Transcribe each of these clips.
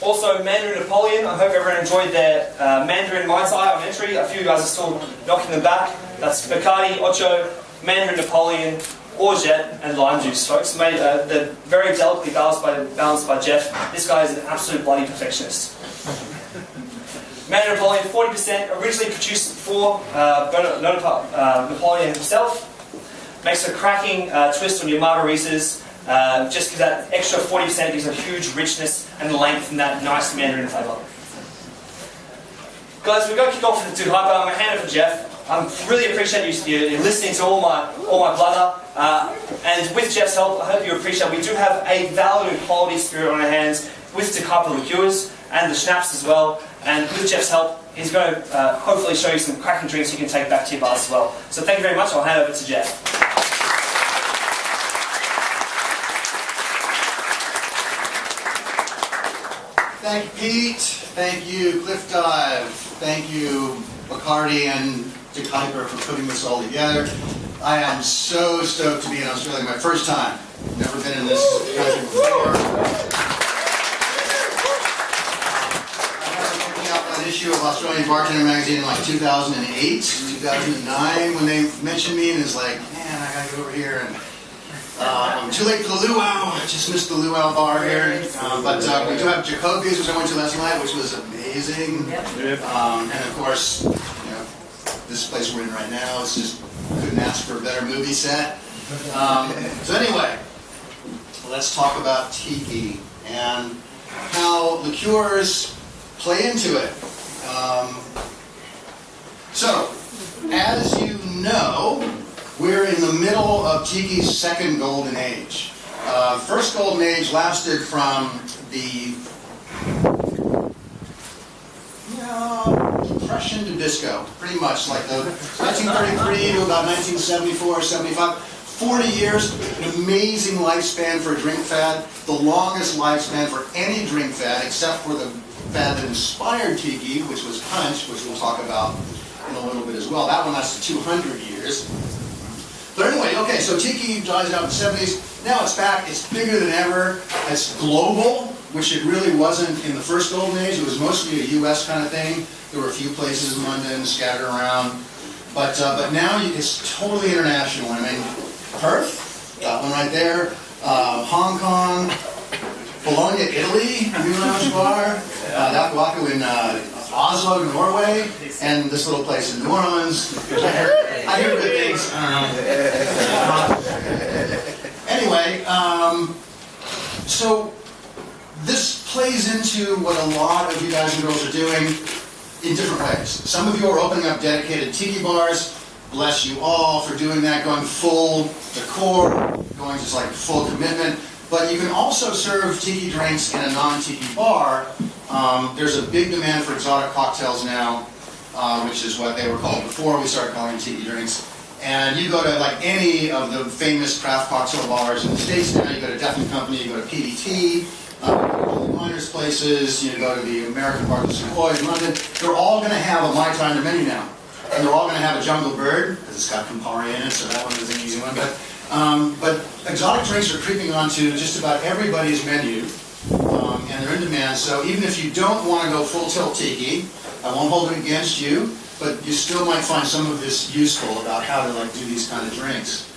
Also, Mandarin Napoleon. I hope everyone enjoyed their Mandarin Mai Tai on entry. A few guys are still knocking them back. That's Bacardi, Ocho, Mandarin Napoleon, Orgeat, and lime juice, folks. They're very delicately balanced by Jeff. This guy is an absolute bloody perfectionist. Mandarin Napoleon, 40%, originally produced for Napoleon himself. Makes a cracking twist on your margaritas. Just because that extra 40% gives a huge richness and length and that nice Mandarin flavour. Guys, we're going to kick off with the Dude Hyper. I'm going to hand it to Jeff. I really appreciate you listening to all my blather. And with Jeff's help, I hope you appreciate we do have a valid and quality spirit on our hands with the Kuyper liqueurs and the schnapps as well. And with Jeff's help, he's going to hopefully show you some cracking drinks you can take back to your bars as well. So thank you very much. I'll hand over to Jeff. Thank you, Pete. Thank you, Cliff Dive. Thank you, Bacardi and to Kuyper for putting this all together. I am so stoked to be in Australia. My first time. Never been in this country before. I remember picking up an issue of Australian Bartender magazine in like 2008, 2009 when they mentioned me, and it's like, man, I gotta get over here and I'm too late for the luau. I just missed the luau bar here. But we do have Jacoby's, which I went to last night, which was amazing. And of course, this place we're in right now is just couldn't ask for a better movie set. So anyway, let's talk about tiki and how liqueurs play into it. So, as you know, we're in the middle of tiki's second golden age. First golden age lasted from the Depression to disco, pretty much, like the 1933 to about 1974, 75. 40 years, an amazing lifespan for a drink fad, the longest lifespan for any drink fad, except for the fad that inspired tiki, which was punch, which we'll talk about in a little bit as well. That one lasted 200 years. But anyway, okay, so tiki dies out in the 70s. Now it's back. It's bigger than ever. It's global, which it really wasn't in the first golden age. It was mostly a U.S. kind of thing. There were a few places in London scattered around. But now it's totally international. I mean, Perth, got one right there. Hong Kong, Bologna, Italy, Nuage Bar. Dakwako in Oslo, Norway, and this little place in New Orleans. I hear good things. I don't know. Anyway, so this plays into what a lot of you guys and girls are doing in different ways. Some of you are opening up dedicated tiki bars. Bless you all for doing that, going full decor, going just like full commitment. But you can also serve tiki drinks in a non-tiki bar. There's a big demand for exotic cocktails now, which is what they were called before we started calling them tiki drinks. And you go to like any of the famous craft cocktail bars in the States now. You go to Death and Company, you go to PDT, you go to the Miners Places, you go to the American Bar of Savoy in London. They're all going to have a Mai Tai in their menu now. And they're all going to have a Jungle Bird, because it's got Campari in it, so that one is an easy one. But exotic drinks are creeping onto just about everybody's menu, and they're in demand. So even if you don't want to go full tilt tiki, I won't hold it against you, but you still might find some of this useful about how to do these kind of drinks.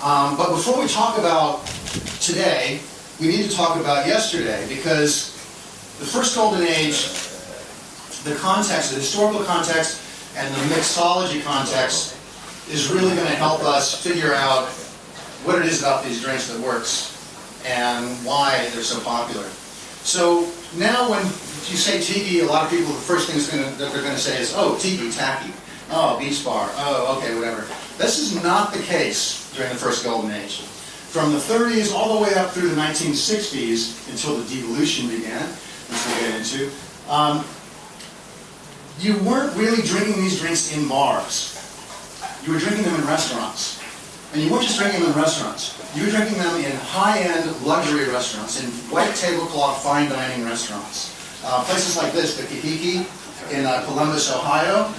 But before we talk about today, we need to talk about yesterday, because the first golden age, the context, the historical context, and the mixology context is really going to help us figure out what it is about these drinks that works and why they're so popular. So now when you say tiki, a lot of people, the first thing that they're going to say is, oh, tiki, tacky. Oh, beach bar. Oh, okay, whatever. This is not the case during the first golden age. From the 30s all the way up through the 1960s until the devolution began, which we'll get into, you weren't really drinking these drinks in bars. You were drinking them in restaurants. And you weren't just drinking them in restaurants. You were drinking them in high-end luxury restaurants, in white tablecloth fine dining restaurants. Places like this, the Kahiki in Columbus, Ohio.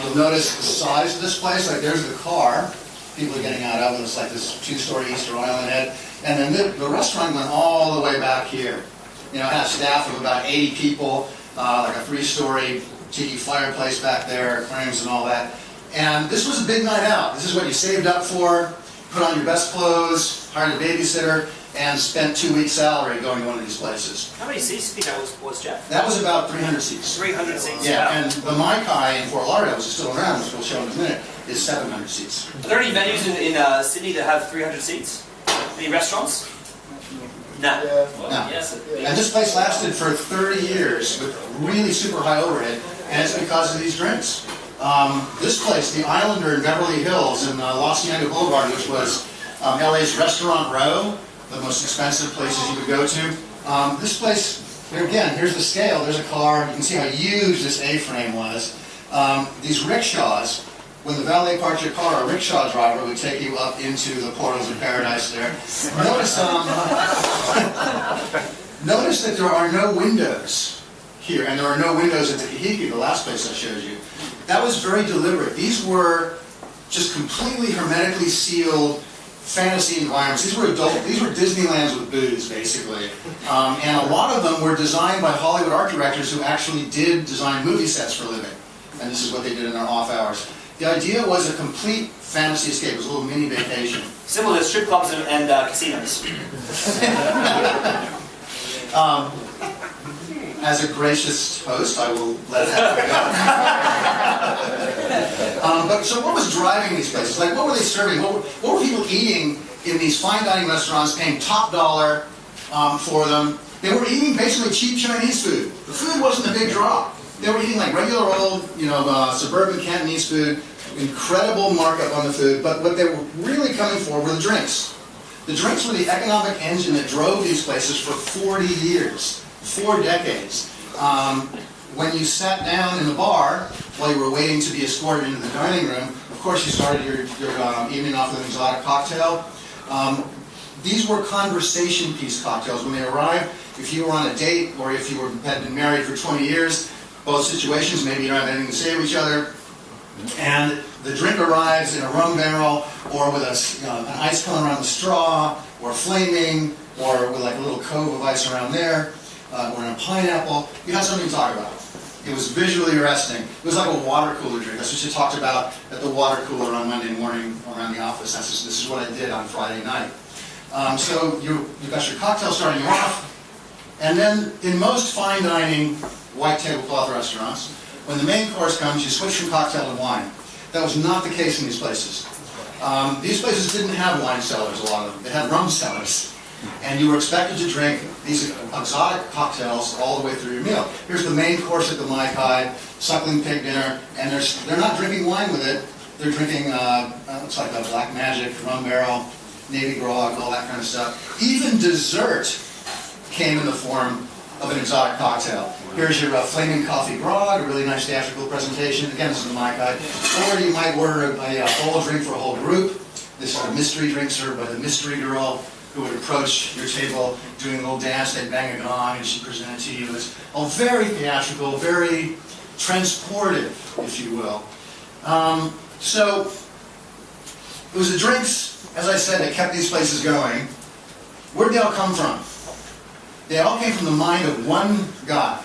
You'll notice the size of this place. Like there's the car people are getting out of, and it's like this two-story Easter Island head. And then the restaurant went all the way back here. You know, it had a staff of about 80 people, like a 3-story tiki fireplace back there, aquariums and all that. And this was a big night out. This is what you saved up for, put on your best clothes, hired a babysitter, and spent 2 weeks' salary going to one of these places. How many seats do you think that was, Jeff? That was about 300 seats. 300 seats. Yeah, Wow. and the Mai Kai in Fort Lauderdale, which is still around, which we'll show in a minute, is 700 seats. Are there any venues in Sydney that have 300 seats? Any restaurants? No. No. Yes. And this place lasted for 30 years with really super high overhead, and it's because of these drinks. This place, the Islander in Beverly Hills in Los Angeles Boulevard, which was LA's Restaurant Row, the most expensive places you could go to. This place, here again, here's the scale. There's a car. You can see how huge this A-frame was. These rickshaws, when the valet parked your car, a rickshaw driver would take you up into the portals of paradise there. Notice, notice that there are no windows here, and there are no windows at the Kahiki, the last place I showed you. That was very deliberate. These were just completely hermetically sealed fantasy environments. These were Disneylands with booze, basically. And a lot of them were designed by Hollywood art directors who actually did design movie sets for a living. And this is what they did in their off hours. The idea was a complete fantasy escape. It was a little mini vacation. Similar to strip clubs and casinos. As a gracious host, I will let that go. But so what was driving these places? Like, what were they serving? What were people eating in these fine dining restaurants, paying top dollar for them? They were eating basically cheap Chinese food. The food wasn't a big draw. They were eating like regular old, suburban Cantonese food, incredible markup on the food, but what they were really coming for were the drinks. The drinks were the economic engine that drove these places for 40 years. 4 decades. When you sat down in the bar while you were waiting to be escorted into the dining room, of course you started your evening off with an exotic cocktail. These were conversation piece cocktails. When they arrived, if you were on a date or if you had been married for 20 years, both situations, maybe you don't have anything to say to each other, and the drink arrives in a rum barrel or with an ice cone around the straw, or flaming, or with like a little cove of ice around there, or in a pineapple. You had something to talk about. It was visually arresting. It was like a water cooler drink. That's what you talked about at the water cooler on Monday morning around the office. This is what I did on Friday night. So you got your cocktail starting off, and then in most fine dining white tablecloth restaurants, when the main course comes, you switch from cocktail to wine. That was not the case in these places. These places didn't have wine cellars, a lot of them. They had rum cellars. And you were expected to drink these exotic cocktails all the way through your meal. Here's the main course at the Mai Kai, suckling pig dinner, and they're not drinking wine with it. They're drinking, looks like a black magic, rum barrel, navy grog, all that kind of stuff. Even dessert came in the form of an exotic cocktail. Here's your flaming coffee grog, a really nice theatrical presentation. Again, this is the Mai Kai. Or you might order a bowl drink for a whole group. This is a mystery drink served by the mystery girl, who would approach your table doing a little dance. They'd bang a gong and she'd present it to you. It was all very theatrical, very transportive, if you will. So it was the drinks, as I said, that kept these places going. Where did they all come from? They all came from the mind of one guy,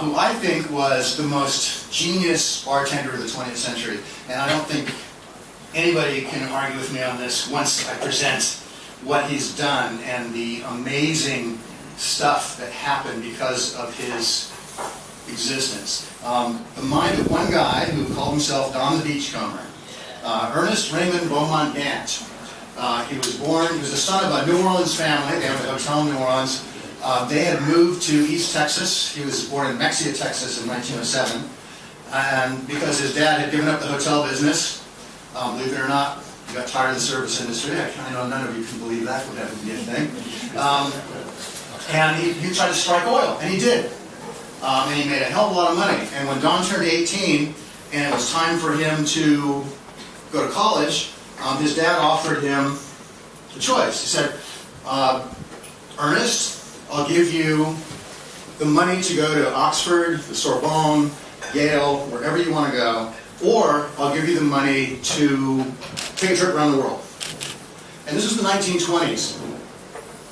who I think was the most genius bartender of the 20th century. And I don't think anybody can argue with me on this once I present what he's done and the amazing stuff that happened because of his existence. The mind of one guy who called himself Don the Beachcomber, Ernest Raymond Beaumont Gant. He was the son of a New Orleans family. They owned a hotel in New Orleans. They had moved to East Texas. He was born in Mexia, Texas in 1907. And because his dad had given up the hotel business, believe it or not, he got tired of the service industry. I know none of you can believe that would ever be a thing. And he tried to strike oil, and he did. And he made a hell of a lot of money. And when Don turned 18, and it was time for him to go to college, his dad offered him a choice. He said, Ernest, I'll give you the money to go to Oxford, the Sorbonne, Yale, wherever you want to go, or I'll give you the money to take a trip around the world. And this was the 1920s.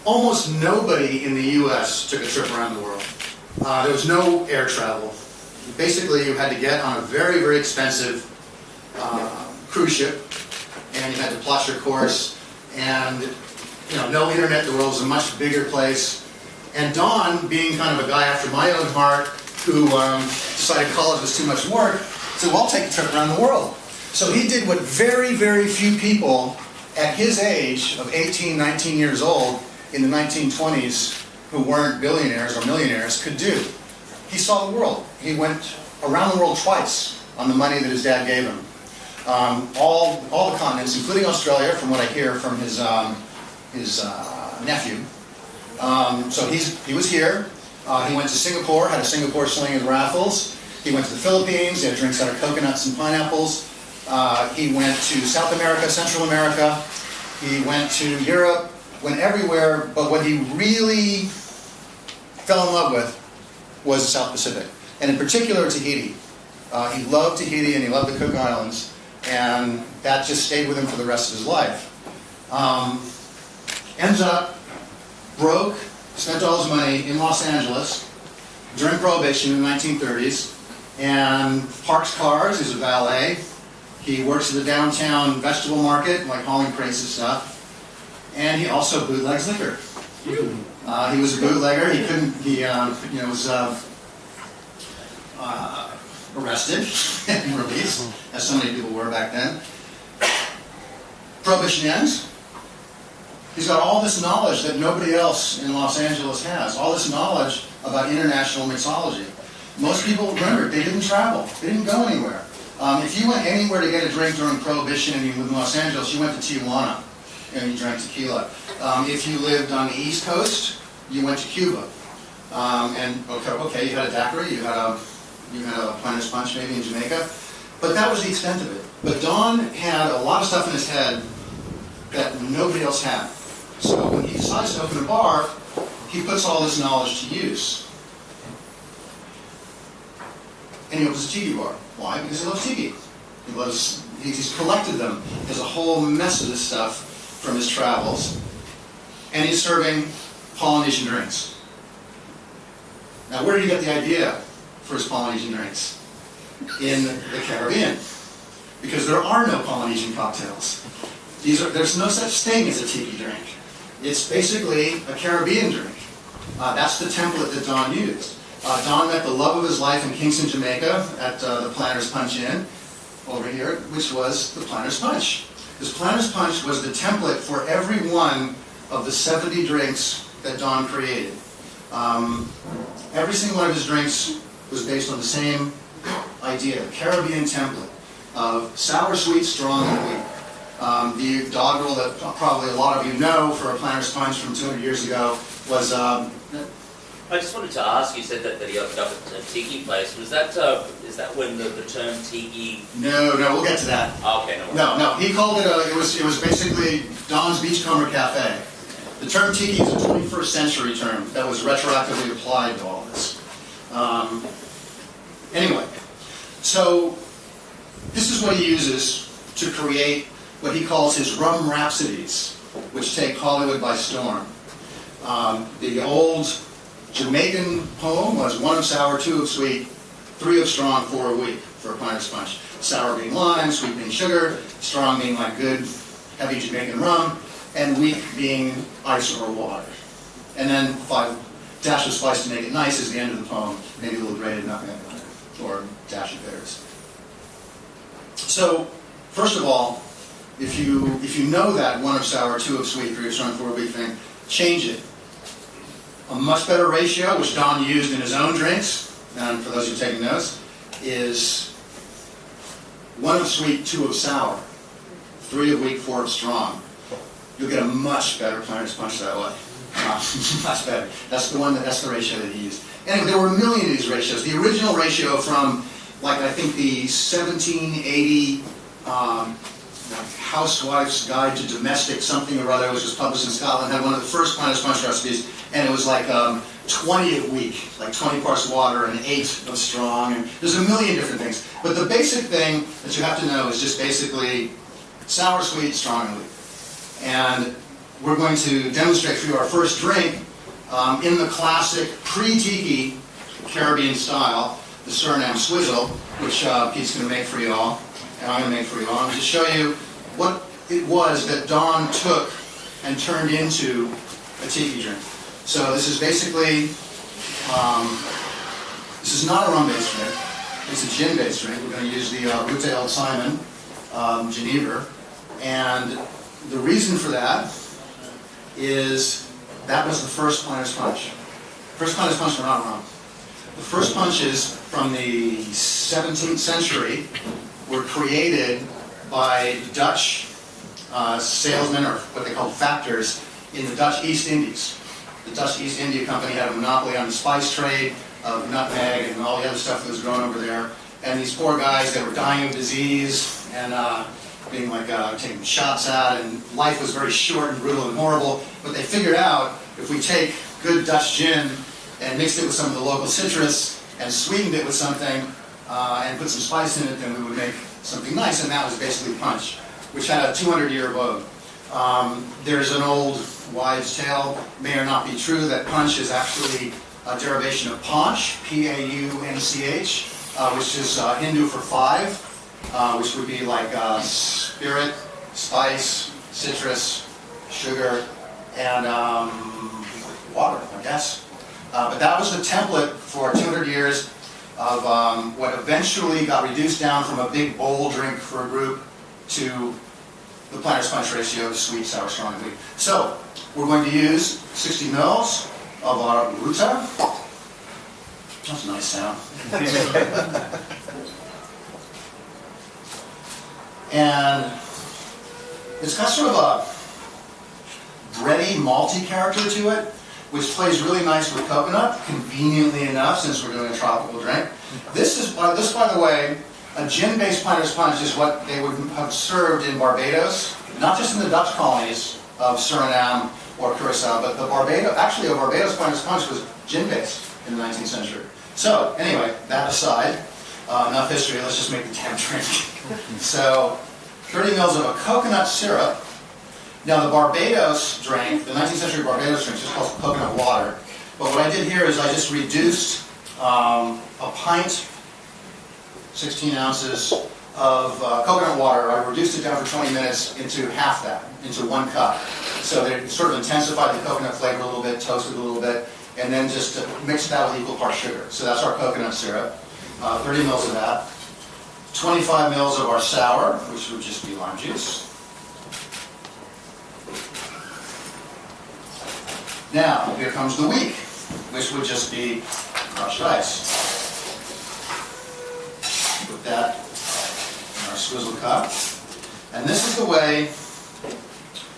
almost nobody in the U.S. took a trip around the world. There was no air travel. Basically, you had to get on a very, very expensive cruise ship, and you had to plot your course, and no internet. The world was a much bigger place. And Don, being kind of a guy after my own heart, who decided college was too much work, said, well, I'll take a trip around the world. So he did what very, very few people at his age of 18, 19 years old in the 1920s who weren't billionaires or millionaires could do. He saw the world. He went around the world twice on the money that his dad gave him. All the continents, including Australia, from what I hear from his nephew. So he was here. He went to Singapore, had a Singapore sling and raffles. He went to the Philippines, he had drinks out of coconuts and pineapples. He went to South America, Central America. He went to Europe, went everywhere, but what he really fell in love with was the South Pacific, and in particular Tahiti. He loved Tahiti and he loved the Cook Islands, and that just stayed with him for the rest of his life. Ends up broke, spent all his money in Los Angeles during Prohibition in the 1930s, and parks cars. He's a valet. He works at the downtown vegetable market, like hauling crates of stuff, and he also bootlegs liquor. He was a bootlegger. He couldn't. He was arrested and released, as so many people were back then. Prohibition ends. He's got all this knowledge that nobody else in Los Angeles has. All this knowledge about international mixology. Most people, remember, they didn't travel. They didn't go anywhere. If you went anywhere to get a drink during Prohibition and you lived in Los Angeles, you went to Tijuana and you drank tequila. If you lived on the East Coast, you went to Cuba. And okay, you had a daiquiri, you had a Planters Punch maybe in Jamaica, but that was the extent of it. But Don had a lot of stuff in his head that nobody else had. So when he decides to open a bar, he puts all this knowledge to use. And he opens a tiki bar. Why? Because he loves tiki. He's collected them. There's a whole mess of this stuff from his travels. And he's serving Polynesian drinks. Now, where did he get the idea for his Polynesian drinks? In the Caribbean. Because there are no Polynesian cocktails. There's no such thing as a tiki drink. It's basically a Caribbean drink. That's the template that Don used. Don met the love of his life in Kingston, Jamaica at the Planters Punch Inn over here, which was the Planters Punch. This Planters Punch was the template for every one of the 70 drinks that Don created. Every single one of his drinks was based on the same idea, Caribbean template of sour, sweet, strong, and weak. The doggerel that probably a lot of you know for a Planters Punch from 200 years ago was... I just wanted to ask, you said that he opened up a tiki place. Was that, is that when the term tiki... No, we'll get to that. Oh, okay, No, he called it, it was basically Don's Beachcomber Cafe. The term tiki is a 21st century term that was retroactively applied to all this. Anyway, so this is what he uses to create what he calls his rum rhapsodies, which take Hollywood by storm. The old Jamaican poem was 1 of sour, 2 of sweet, 3 of strong, 4 of weak for a Planters Punch. Sour being lime, sweet being sugar, strong being like good, heavy Jamaican rum, and weak being ice or water. And then 5 dash of spice to make it nice is the end of the poem, maybe a little grated nutmeg on it, or dash of bitters. So, first of all, if you know that 1 of sour, 2 of sweet, 3 of strong, 4 of weak thing, change it. A much better ratio, which Don used in his own drinks, and for those who are taking notes, is 1 of sweet, 2 of sour, 3 of weak, 4 of strong. You'll get a much better Planters Punch that way. Much better. That's the ratio that he used. Anyway, there were a million of these ratios. The original ratio from, like, I think the 1780 Housewife's Guide to Domestic something or other, which was published in Scotland, had one of the first Planters Punch recipes, and it was like 20 of weak, like 20 parts water and 8 of strong, and there's a million different things. But the basic thing that you have to know is just basically sour, sweet, strong, and weak. And we're going to demonstrate for you our first drink in the classic pre-tiki Caribbean style, the Suriname Swizzle, which Pete's going to make for you all, and I'm going to make for you all. I'm going to show you what it was that Don took and turned into a tiki drink. So this is basically, this is not a rum-based drink. It's a gin-based drink. We're going to use the Rute El Simon Geneva. And the reason for that is that was the first Planters Punch. First Planters Punch were not rum. The first punches from the 17th century were created by Dutch salesmen, or what they called factors, in the Dutch East Indies. The Dutch East India Company had a monopoly on the spice trade of nutmeg and all the other stuff that was grown over there. And these poor guys, they were dying of disease and being like taken shots at, and life was very short and brutal and horrible. But they figured out if we take good Dutch gin and mixed it with some of the local citrus and sweetened it with something and put some spice in it, then we would make something nice. And that was basically punch, which had a 200-year vogue. There's an old wives' tale, may or not be true, that punch is actually a derivation of paunch, P-A-U-N-C-H, which is Hindu for five, which would be like spirit, spice, citrus, sugar, and water, I guess. But that was the template for 200 years of what eventually got reduced down from a big bowl drink for a group to the Planters Punch ratio of sweet, sour, strong, and weak. So, we're going to use 60 mils of our Ruta. That's a nice sound. And it's got sort of a bready, malty character to it, which plays really nice with coconut, conveniently enough, since we're doing a tropical drink. This, by the way, a gin-based Planters Punch is what they would have served in Barbados, not just in the Dutch colonies of Suriname or Curacao, but the Barbados Planters Punch was gin-based in the 19th century. So, anyway, that aside, enough history, let's just make the damn drink. So, 30 mils of a coconut syrup. Now, the Barbados drink, the 19th century Barbados drink, is called coconut water. But what I did here is I just reduced a pint, 16 ounces of coconut water. I reduced it down for 20 minutes into half that, into 1 cup. So they sort of intensified the coconut flavor a little bit, toasted a little bit, and then just mixed that with equal parts sugar. So that's our coconut syrup. 30 mils of that. 25 mils of our sour, which would just be lime juice. Now, here comes the weak, which would just be crushed ice. Put that in our swizzle cup. And this is the way,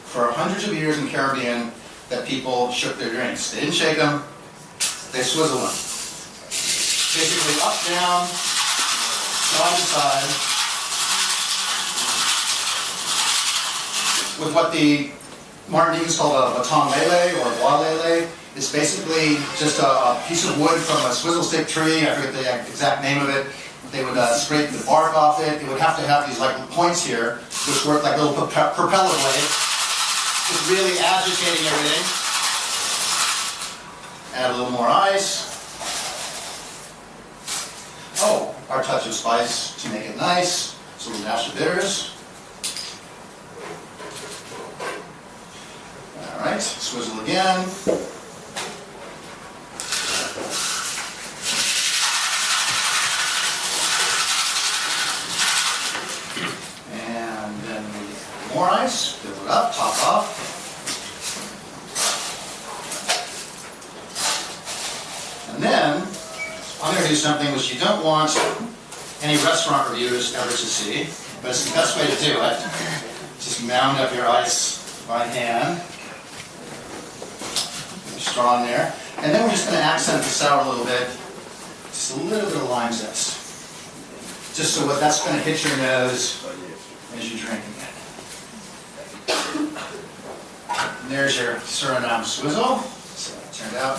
for hundreds of years in the Caribbean, that people shook their drinks. They didn't shake them, they swizzled them. Basically up, down, side to side, with what the Martiniques call a baton lele or bois lele. It's basically just a piece of wood from a swizzle stick tree. I forget the exact name of it. They would scrape the bark off it. It would have to have these like points here, which work like little propeller blades, just really agitating everything. Add a little more ice. Oh, our touch of spice to make it nice. So we'll dash of bitters. All right, swizzle again. And then more ice, fill it up, top off. And then, I'm going to do something which you don't want any restaurant reviewers ever to see, but it's the best way to do it. Just mound up your ice by hand. Put your straw in there. And then we're just going to accent the sour a little bit. Just a little bit of lime zest. Just so that's going to hit your nose as you're drinking it. And there's your Suriname Swizzle. So it turned out.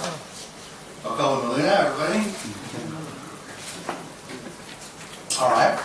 I'll call it Melina, everybody. All right.